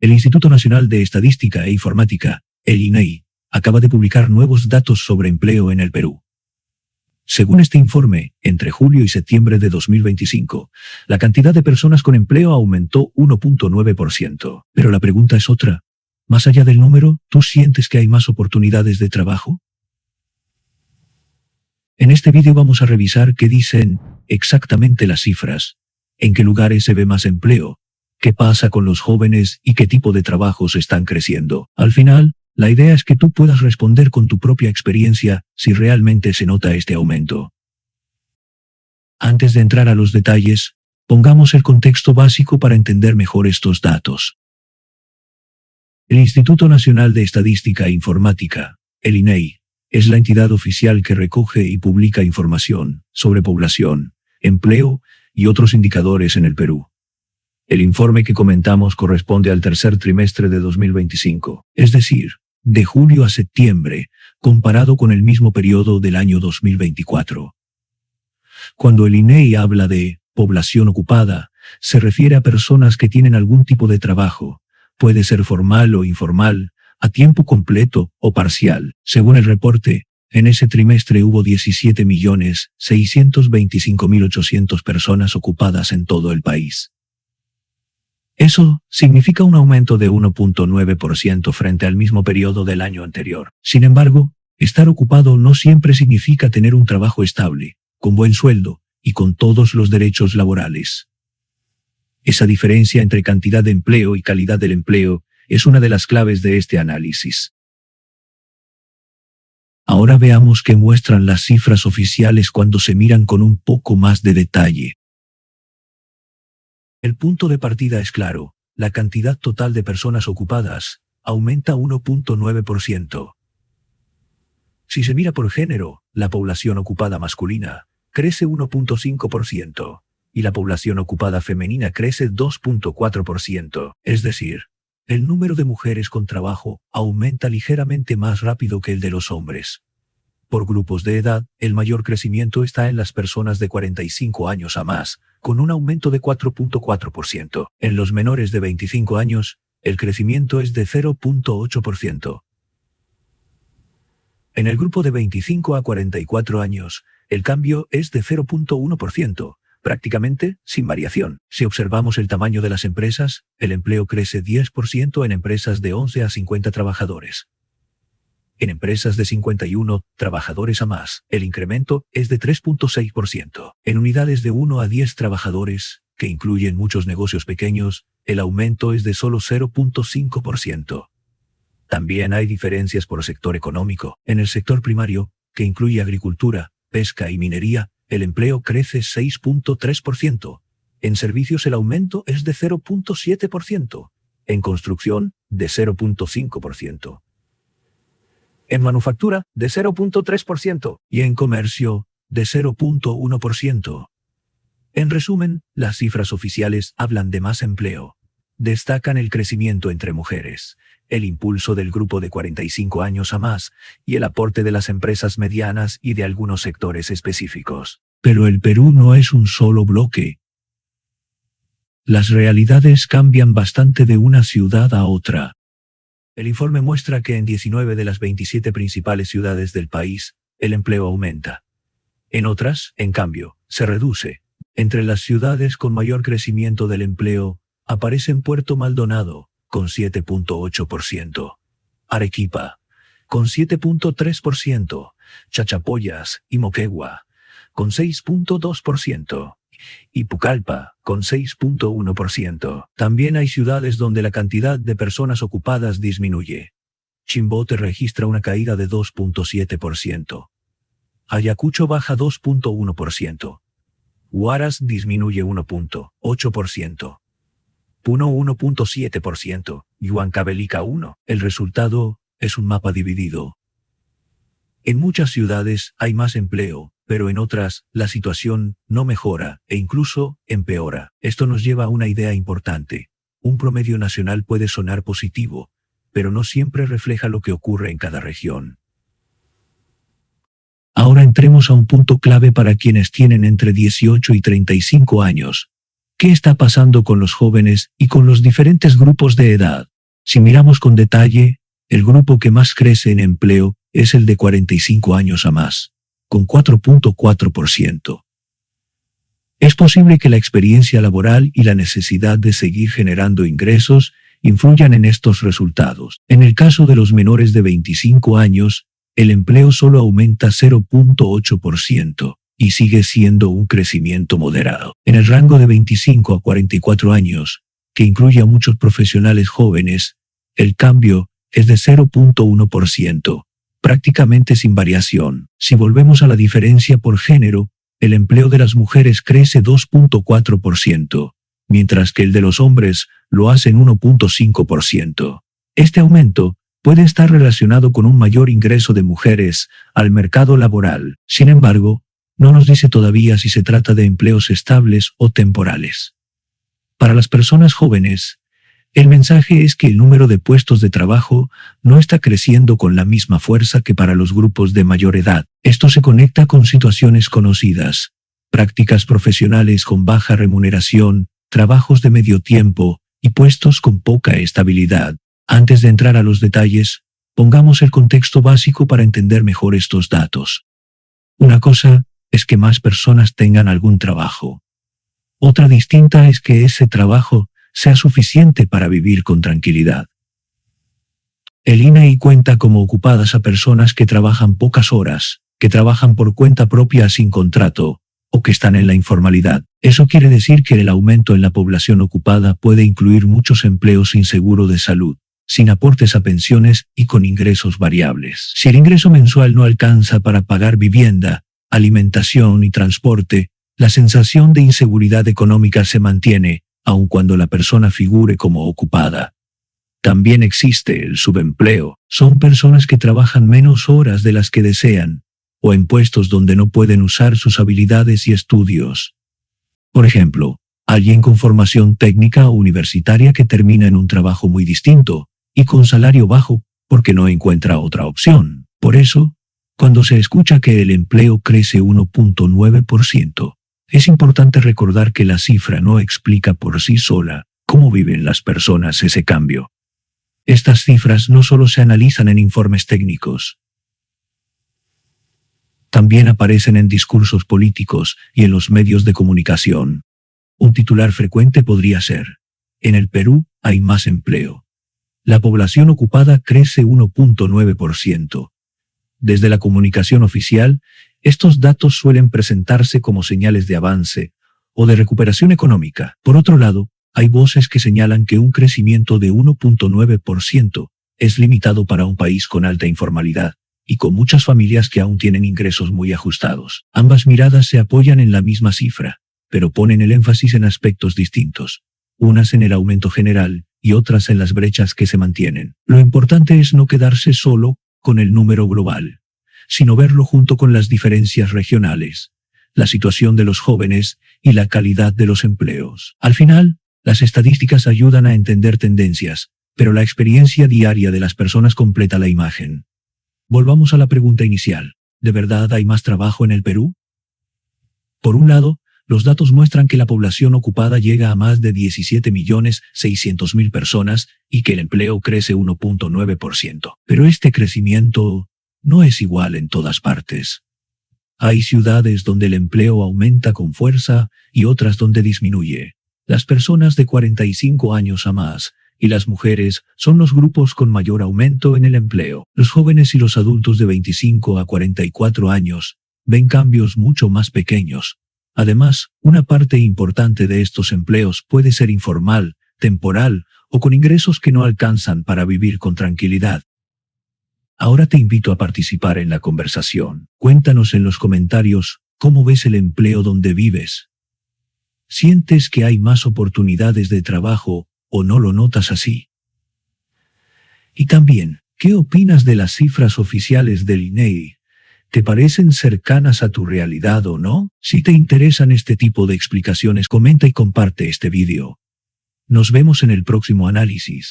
El Instituto Nacional de Estadística e Informática, el INEI, acaba de publicar nuevos datos sobre empleo en el Perú. Según este informe, entre julio y septiembre de 2025, la cantidad de personas con empleo aumentó 1.9%. Pero la pregunta es otra. Más allá del número, ¿tú sientes que hay más oportunidades de trabajo? En este vídeo vamos a revisar qué dicen exactamente las cifras, en qué lugares se ve más empleo, qué pasa con los jóvenes y qué tipo de trabajos están creciendo. Al final, la idea es que tú puedas responder con tu propia experiencia si realmente se nota este aumento. Antes de entrar a los detalles, pongamos el contexto básico para entender mejor estos datos. El Instituto Nacional de Estadística e Informática, el INEI, es la entidad oficial que recoge y publica información sobre población, empleo y otros indicadores en el Perú. El informe que comentamos corresponde al tercer trimestre de 2025, es decir, de julio a septiembre, comparado con el mismo periodo del año 2024. Cuando el INEI habla de población ocupada, se refiere a personas que tienen algún tipo de trabajo, puede ser formal o informal, a tiempo completo o parcial. Según el reporte, en ese trimestre hubo 17.625.800 personas ocupadas en todo el país. Eso significa un aumento de 1.9% frente al mismo periodo del año anterior. Sin embargo, estar ocupado no siempre significa tener un trabajo estable, con buen sueldo y con todos los derechos laborales. Esa diferencia entre cantidad de empleo y calidad del empleo es una de las claves de este análisis. Ahora veamos qué muestran las cifras oficiales cuando se miran con un poco más de detalle. El punto de partida es claro, la cantidad total de personas ocupadas aumenta 1.9%. Si se mira por género, la población ocupada masculina crece 1.5% y la población ocupada femenina crece 2.4%, es decir, el número de mujeres con trabajo aumenta ligeramente más rápido que el de los hombres. Por grupos de edad, el mayor crecimiento está en las personas de 45 años a más, con un aumento de 4.4%. En los menores de 25 años, el crecimiento es de 0.8%. En el grupo de 25 a 44 años, el cambio es de 0.1%. Prácticamente sin variación. Si observamos el tamaño de las empresas, el empleo crece 10% en empresas de 11 a 50 trabajadores. En empresas de 51 trabajadores a más, el incremento es de 3.6%. En unidades de 1 a 10 trabajadores, que incluyen muchos negocios pequeños, el aumento es de solo 0.5%. También hay diferencias por sector económico. En el sector primario, que incluye agricultura, pesca y minería, el empleo crece 6.3%. En servicios el aumento es de 0.7%. En construcción, de 0.5%. En manufactura, de 0.3%. Y en comercio, de 0.1%. En resumen, las cifras oficiales hablan de más empleo. Destacan el crecimiento entre mujeres, el impulso del grupo de 45 años a más y el aporte de las empresas medianas y de algunos sectores específicos. Pero el Perú no es un solo bloque. Las realidades cambian bastante de una ciudad a otra. El informe muestra que en 19 de las 27 principales ciudades del país, el empleo aumenta. En otras, en cambio, se reduce. Entre las ciudades con mayor crecimiento del empleo, aparecen Puerto Maldonado, con 7.8%, Arequipa, con 7.3%, Chachapoyas y Moquegua, con 6.2%, y Pucallpa, con 6.1%. También hay ciudades donde la cantidad de personas ocupadas disminuye. Chimbote registra una caída de 2.7%. Ayacucho baja 2.1%. Huaraz disminuye 1.8%. Puno 1.7% y Huancavelica 1%. El resultado es un mapa dividido. En muchas ciudades hay más empleo, pero en otras, la situación no mejora e incluso empeora. Esto nos lleva a una idea importante. Un promedio nacional puede sonar positivo, pero no siempre refleja lo que ocurre en cada región. Ahora entremos a un punto clave para quienes tienen entre 18 y 35 años. ¿Qué está pasando con los jóvenes y con los diferentes grupos de edad? Si miramos con detalle, el grupo que más crece en empleo es el de 45 años a más, con 4.4%. Es posible que la experiencia laboral y la necesidad de seguir generando ingresos influyan en estos resultados. En el caso de los menores de 25 años, el empleo solo aumenta 0.8% y sigue siendo un crecimiento moderado. En el rango de 25 a 44 años, que incluye a muchos profesionales jóvenes, el cambio es de 0.1%, prácticamente sin variación. Si volvemos a la diferencia por género, el empleo de las mujeres crece 2.4%, mientras que el de los hombres lo hace en 1.5%. Este aumento puede estar relacionado con un mayor ingreso de mujeres al mercado laboral. Sin embargo, no nos dice todavía si se trata de empleos estables o temporales. Para las personas jóvenes, el mensaje es que el número de puestos de trabajo no está creciendo con la misma fuerza que para los grupos de mayor edad. Esto se conecta con situaciones conocidas, prácticas profesionales con baja remuneración, trabajos de medio tiempo y puestos con poca estabilidad. Antes de entrar a los detalles, pongamos el contexto básico para entender mejor estos datos. Una cosa es que más personas tengan algún trabajo. Otra distinta es que ese trabajo sea suficiente para vivir con tranquilidad. El INEGI cuenta como ocupadas a personas que trabajan pocas horas, que trabajan por cuenta propia sin contrato, o que están en la informalidad. Eso quiere decir que el aumento en la población ocupada puede incluir muchos empleos sin seguro de salud, sin aportes a pensiones y con ingresos variables. Si el ingreso mensual no alcanza para pagar vivienda, alimentación y transporte, la sensación de inseguridad económica se mantiene, aun cuando la persona figure como ocupada. También existe el subempleo. Son personas que trabajan menos horas de las que desean, o en puestos donde no pueden usar sus habilidades y estudios. Por ejemplo, alguien con formación técnica o universitaria que termina en un trabajo muy distinto, y con salario bajo, porque no encuentra otra opción. Por eso, cuando se escucha que el empleo crece 1.9%, es importante recordar que la cifra no explica por sí sola cómo viven las personas ese cambio. Estas cifras no solo se analizan en informes técnicos, también aparecen en discursos políticos y en los medios de comunicación. Un titular frecuente podría ser: en el Perú hay más empleo. La población ocupada crece 1.9%. Desde la comunicación oficial, estos datos suelen presentarse como señales de avance o de recuperación económica. Por otro lado, hay voces que señalan que un crecimiento de 1.9% es limitado para un país con alta informalidad y con muchas familias que aún tienen ingresos muy ajustados. Ambas miradas se apoyan en la misma cifra, pero ponen el énfasis en aspectos distintos, unas en el aumento general y otras en las brechas que se mantienen. Lo importante es no quedarse solo con el número global, sino verlo junto con las diferencias regionales, la situación de los jóvenes y la calidad de los empleos. Al final, las estadísticas ayudan a entender tendencias, pero la experiencia diaria de las personas completa la imagen. Volvamos a la pregunta inicial: ¿de verdad hay más trabajo en el Perú? Por un lado, los datos muestran que la población ocupada llega a más de 17.600.000 personas y que el empleo crece 1.9%. Pero este crecimiento no es igual en todas partes. Hay ciudades donde el empleo aumenta con fuerza y otras donde disminuye. Las personas de 45 años a más y las mujeres son los grupos con mayor aumento en el empleo. Los jóvenes y los adultos de 25 a 44 años ven cambios mucho más pequeños. Además, una parte importante de estos empleos puede ser informal, temporal o con ingresos que no alcanzan para vivir con tranquilidad. Ahora te invito a participar en la conversación. Cuéntanos en los comentarios cómo ves el empleo donde vives. ¿Sientes que hay más oportunidades de trabajo o no lo notas así? Y también, ¿qué opinas de las cifras oficiales del INEGI? ¿Te parecen cercanas a tu realidad o no? Si te interesan este tipo de explicaciones, comenta y comparte este vídeo. Nos vemos en el próximo análisis.